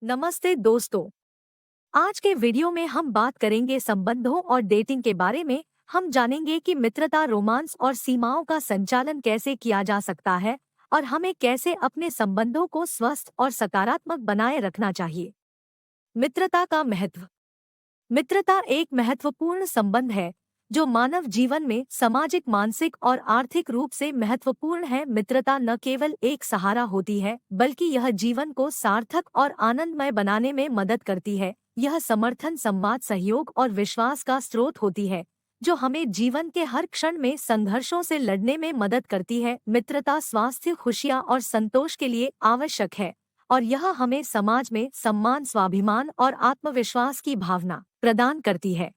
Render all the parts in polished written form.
नमस्ते दोस्तों। आज के वीडियो में हम बात करेंगे संबंधों और डेटिंग के बारे में। हम जानेंगे कि मित्रता, रोमांस और सीमाओं का संचालन कैसे किया जा सकता है और हमें कैसे अपने संबंधों को स्वस्थ और सकारात्मक बनाए रखना चाहिए। मित्रता का महत्व। मित्रता एक महत्वपूर्ण संबंध है जो मानव जीवन में सामाजिक, मानसिक और आर्थिक रूप से महत्वपूर्ण है। मित्रता न केवल एक सहारा होती है, बल्कि यह जीवन को सार्थक और आनंदमय बनाने में मदद करती है। यह समर्थन, संवाद, सहयोग और विश्वास का स्रोत होती है, जो हमें जीवन के हर क्षण में संघर्षों से लड़ने में मदद करती है। मित्रता स्वास्थ्य, खुशियाँ और संतोष के लिए आवश्यक है, और यह हमें समाज में सम्मान, स्वाभिमान और आत्मविश्वास की भावना प्रदान करती है।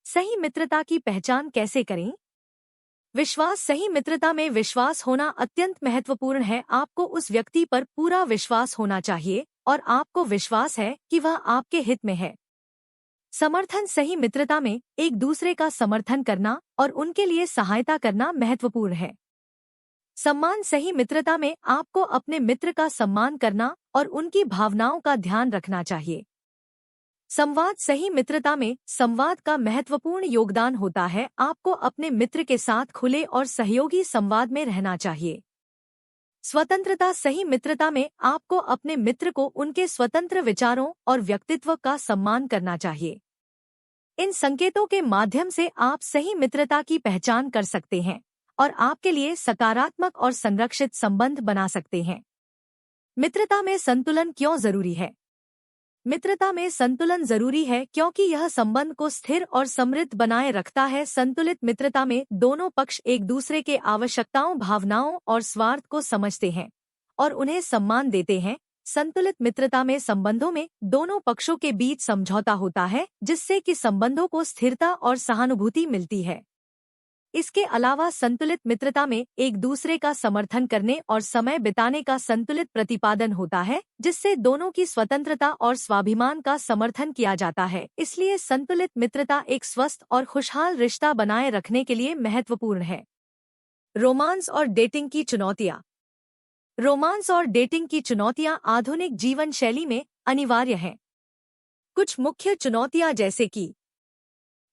सही मित्रता की पहचान कैसे करें? विश्वास। सही मित्रता में विश्वास होना अत्यंत महत्वपूर्ण है। आपको उस व्यक्ति पर पूरा विश्वास होना चाहिए और आपको विश्वास है कि वह आपके हित में है। समर्थन। सही मित्रता में एक दूसरे का समर्थन करना और उनके लिए सहायता करना महत्वपूर्ण है। सम्मान। सही मित्रता में आपको अपने मित्र का सम्मान करना और उनकी भावनाओं का ध्यान रखना चाहिए। संवाद। सही मित्रता में संवाद का महत्वपूर्ण योगदान होता है। आपको अपने मित्र के साथ खुले और सहयोगी संवाद में रहना चाहिए। स्वतंत्रता। सही मित्रता में आपको अपने मित्र को उनके स्वतंत्र विचारों और व्यक्तित्व का सम्मान करना चाहिए। इन संकेतों के माध्यम से आप सही मित्रता की पहचान कर सकते हैं और आपके लिए सकारात्मक और संरक्षित संबंध बना सकते हैं। मित्रता में संतुलन क्यों जरूरी है? मित्रता में संतुलन जरूरी है क्योंकि यह संबंध को स्थिर और समृद्ध बनाए रखता है। संतुलित मित्रता में दोनों पक्ष एक दूसरे के आवश्यकताओं, भावनाओं और स्वार्थ को समझते हैं और उन्हें सम्मान देते हैं। संतुलित मित्रता में संबंधों में दोनों पक्षों के बीच समझौता होता है, जिससे कि संबंधों को स्थिरता और सहानुभूति मिलती है। इसके अलावा संतुलित मित्रता में एक दूसरे का समर्थन करने और समय बिताने का संतुलित प्रतिपादन होता है, जिससे दोनों की स्वतंत्रता और स्वाभिमान का समर्थन किया जाता है। इसलिए संतुलित मित्रता एक स्वस्थ और खुशहाल रिश्ता बनाए रखने के लिए महत्वपूर्ण है। रोमांस और डेटिंग की चुनौतियाँ। रोमांस और डेटिंग की चुनौतियाँ आधुनिक जीवन शैली में अनिवार्य हैं। कुछ मुख्य चुनौतियाँ जैसे कि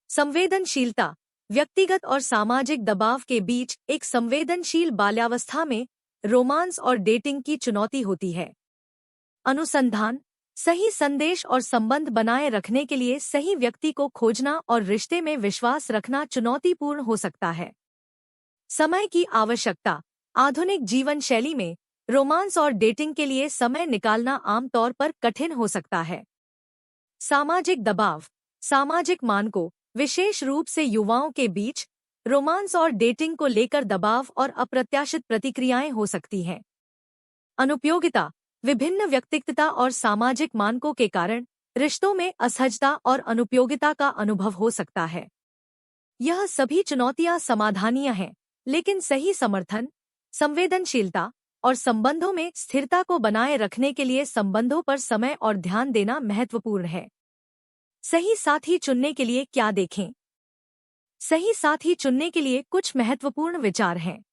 संवेदनशीलता। व्यक्तिगत और सामाजिक दबाव के बीच एक संवेदनशील बाल्यावस्था में रोमांस और डेटिंग की चुनौती होती है। अनुसंधान। सही संदेश और संबंध बनाए रखने के लिए सही व्यक्ति को खोजना और रिश्ते में विश्वास रखना चुनौतीपूर्ण हो सकता है। समय की आवश्यकता। आधुनिक जीवन शैली में रोमांस और डेटिंग के लिए समय निकालना आमतौर पर कठिन हो सकता है। सामाजिक दबाव। सामाजिक मानकों, विशेष रूप से युवाओं के बीच रोमांस और डेटिंग को लेकर दबाव और अप्रत्याशित प्रतिक्रियाएं हो सकती हैं। अनुपयोगिता। विभिन्न व्यक्तिगतता और सामाजिक मानकों के कारण रिश्तों में असहजता और अनुपयोगिता का अनुभव हो सकता है। यह सभी चुनौतियां समाधानीय हैं, लेकिन सही समर्थन, संवेदनशीलता और संबंधों में स्थिरता को बनाए रखने के लिए संबंधों पर समय और ध्यान देना महत्वपूर्ण है। सही साथी चुनने के लिए क्या देखें? सही साथी चुनने के लिए कुछ महत्वपूर्ण विचार हैं।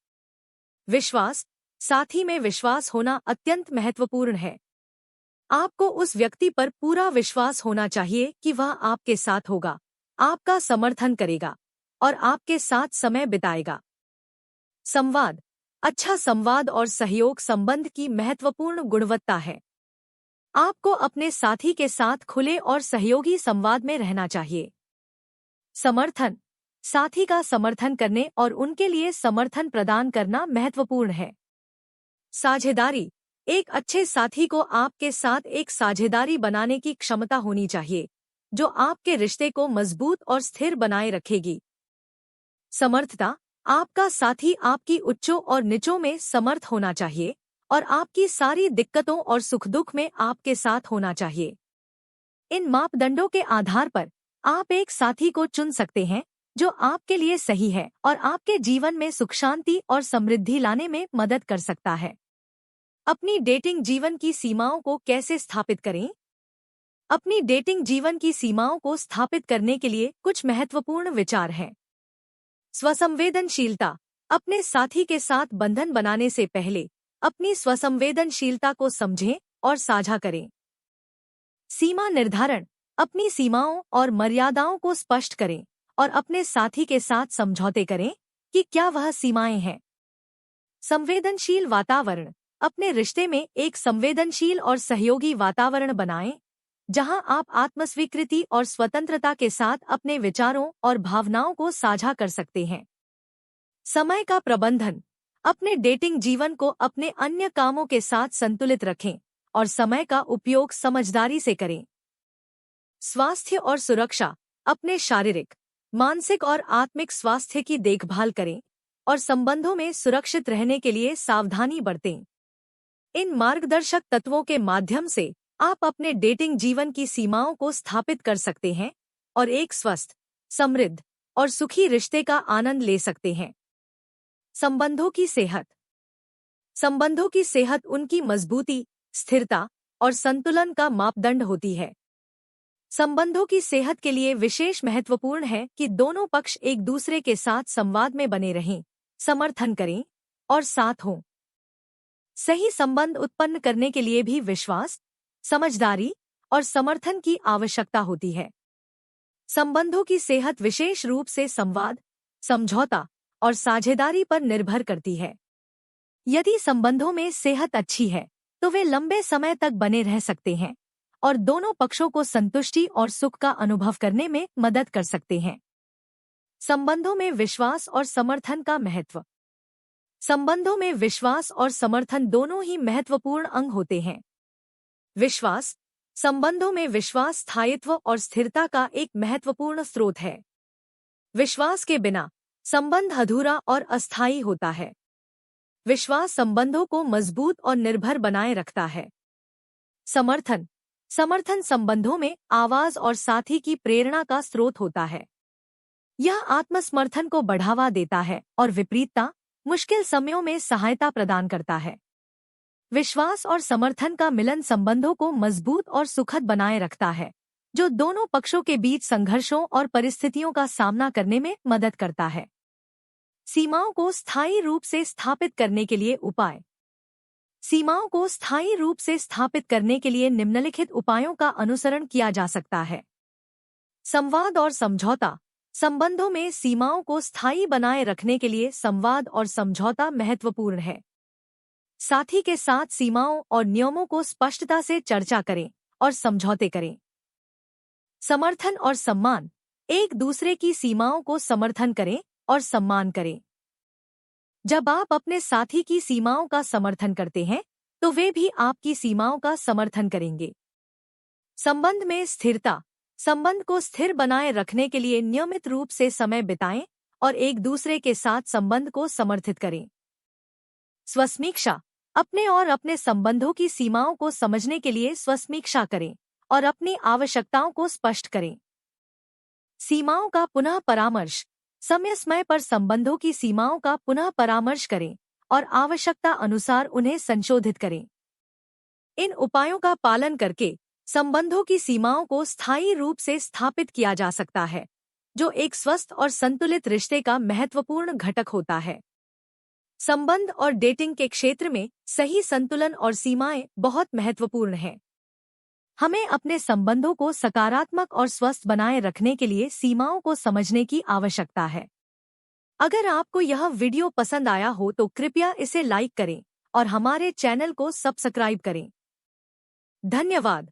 विश्वास। साथी में विश्वास होना अत्यंत महत्वपूर्ण है। आपको उस व्यक्ति पर पूरा विश्वास होना चाहिए कि वह आपके साथ होगा, आपका समर्थन करेगा और आपके साथ समय बिताएगा। संवाद। अच्छा संवाद और सहयोग संबंध की महत्वपूर्ण गुणवत्ता है। आपको अपने साथी के साथ खुले और सहयोगी संवाद में रहना चाहिए। समर्थन। साथी का समर्थन करने और उनके लिए समर्थन प्रदान करना महत्वपूर्ण है। साझेदारी। एक अच्छे साथी को आपके साथ एक साझेदारी बनाने की क्षमता होनी चाहिए, जो आपके रिश्ते को मजबूत और स्थिर बनाए रखेगी। समर्थता। आपका साथी आपकी उच्चों और नीचों में समर्थ होना चाहिए और आपकी सारी दिक्कतों और सुख दुख में आपके साथ होना चाहिए। इन मापदंडों के आधार पर आप एक साथी को चुन सकते हैं जो आपके लिए सही है और आपके जीवन में सुख, शांति और समृद्धि लाने में मदद कर सकता है। अपनी डेटिंग जीवन की सीमाओं को कैसे स्थापित करें? अपनी डेटिंग जीवन की सीमाओं को स्थापित करने के लिए कुछ महत्वपूर्ण विचार हैं। स्वसंवेदनशीलता। अपने साथी के साथ बंधन बनाने से पहले अपनी स्वसंवेदनशीलता को समझें और साझा करें। सीमा निर्धारण। अपनी सीमाओं और मर्यादाओं को स्पष्ट करें और अपने साथी के साथ समझौते करें कि क्या वह सीमाएं हैं। संवेदनशील वातावरण। अपने रिश्ते में एक संवेदनशील और सहयोगी वातावरण बनाएं, जहां आप आत्मस्वीकृति और स्वतंत्रता के साथ अपने विचारों और भावनाओं को साझा कर सकते हैं। समय का प्रबंधन। अपने डेटिंग जीवन को अपने अन्य कामों के साथ संतुलित रखें और समय का उपयोग समझदारी से करें। स्वास्थ्य और सुरक्षा। अपने शारीरिक, मानसिक और आत्मिक स्वास्थ्य की देखभाल करें और संबंधों में सुरक्षित रहने के लिए सावधानी बरतें। इन मार्गदर्शक तत्वों के माध्यम से आप अपने डेटिंग जीवन की सीमाओं को स्थापित कर सकते हैं और एक स्वस्थ, समृद्ध और सुखी रिश्ते का आनंद ले सकते हैं। संबंधों की सेहत। संबंधों की सेहत उनकी मजबूती, स्थिरता और संतुलन का मापदंड होती है। संबंधों की सेहत के लिए विशेष महत्वपूर्ण है कि दोनों पक्ष एक दूसरे के साथ संवाद में बने रहें, समर्थन करें और साथ हों। सही संबंध उत्पन्न करने के लिए भी विश्वास, समझदारी और समर्थन की आवश्यकता होती है। संबंधों की सेहत विशेष रूप से संवाद, समझौता और साझेदारी पर निर्भर करती है। यदि संबंधों में सेहत अच्छी है, तो वे लंबे समय तक बने रह सकते हैं और दोनों पक्षों को संतुष्टि और सुख का अनुभव करने में मदद कर सकते हैं। संबंधों में विश्वास और समर्थन का महत्व। संबंधों में विश्वास और समर्थन दोनों ही महत्वपूर्ण अंग होते हैं। विश्वास। संबंधों में विश्वास स्थायित्व और स्थिरता का एक महत्वपूर्ण स्रोत है। विश्वास के बिना संबंध अधूरा और अस्थायी होता है। विश्वास संबंधों को मजबूत और निर्भर बनाए रखता है। समर्थन। समर्थन संबंधों में आवाज और साथी की प्रेरणा का स्रोत होता है। यह आत्मसमर्थन को बढ़ावा देता है और विपरीतता, मुश्किल समयों में सहायता प्रदान करता है। विश्वास और समर्थन का मिलन संबंधों को मजबूत और सुखद बनाए रखता है, जो दोनों पक्षों के बीच संघर्षों और परिस्थितियों का सामना करने में मदद करता है। सीमाओं को स्थायी रूप से स्थापित करने के लिए उपाय। सीमाओं को स्थायी रूप से स्थापित करने के लिए निम्नलिखित उपायों का अनुसरण किया जा सकता है। संवाद और समझौता। संबंधों में सीमाओं को स्थायी बनाए रखने के लिए संवाद और समझौता महत्वपूर्ण है। साथी के साथ सीमाओं और नियमों को स्पष्टता से चर्चा करें और समझौते करें। समर्थन और सम्मान। एक दूसरे की सीमाओं को समर्थन करें और सम्मान करें। जब आप अपने साथी की सीमाओं का समर्थन करते हैं, तो वे भी आपकी सीमाओं का समर्थन करेंगे। संबंध में स्थिरता। संबंध को स्थिर बनाए रखने के लिए नियमित रूप से समय बिताएं और एक दूसरे के साथ संबंध को समर्थित करें। स्वसमीक्षा। अपने और अपने संबंधों की सीमाओं को समझने के लिए स्वसमीक्षा करें और अपनी आवश्यकताओं को स्पष्ट करें। सीमाओं का पुनः परामर्श। समय समय पर संबंधों की सीमाओं का पुनः परामर्श करें और आवश्यकता अनुसार उन्हें संशोधित करें। इन उपायों का पालन करके संबंधों की सीमाओं को स्थायी रूप से स्थापित किया जा सकता है, जो एक स्वस्थ और संतुलित रिश्ते का महत्वपूर्ण घटक होता है। संबंध और डेटिंग के क्षेत्र में सही संतुलन और सीमाएं बहुत महत्वपूर्ण हैं। हमें अपने संबंधों को सकारात्मक और स्वस्थ बनाए रखने के लिए सीमाओं को समझने की आवश्यकता है। अगर आपको यह वीडियो पसंद आया हो तो कृपया इसे लाइक करें और हमारे चैनल को सब्सक्राइब करें। धन्यवाद।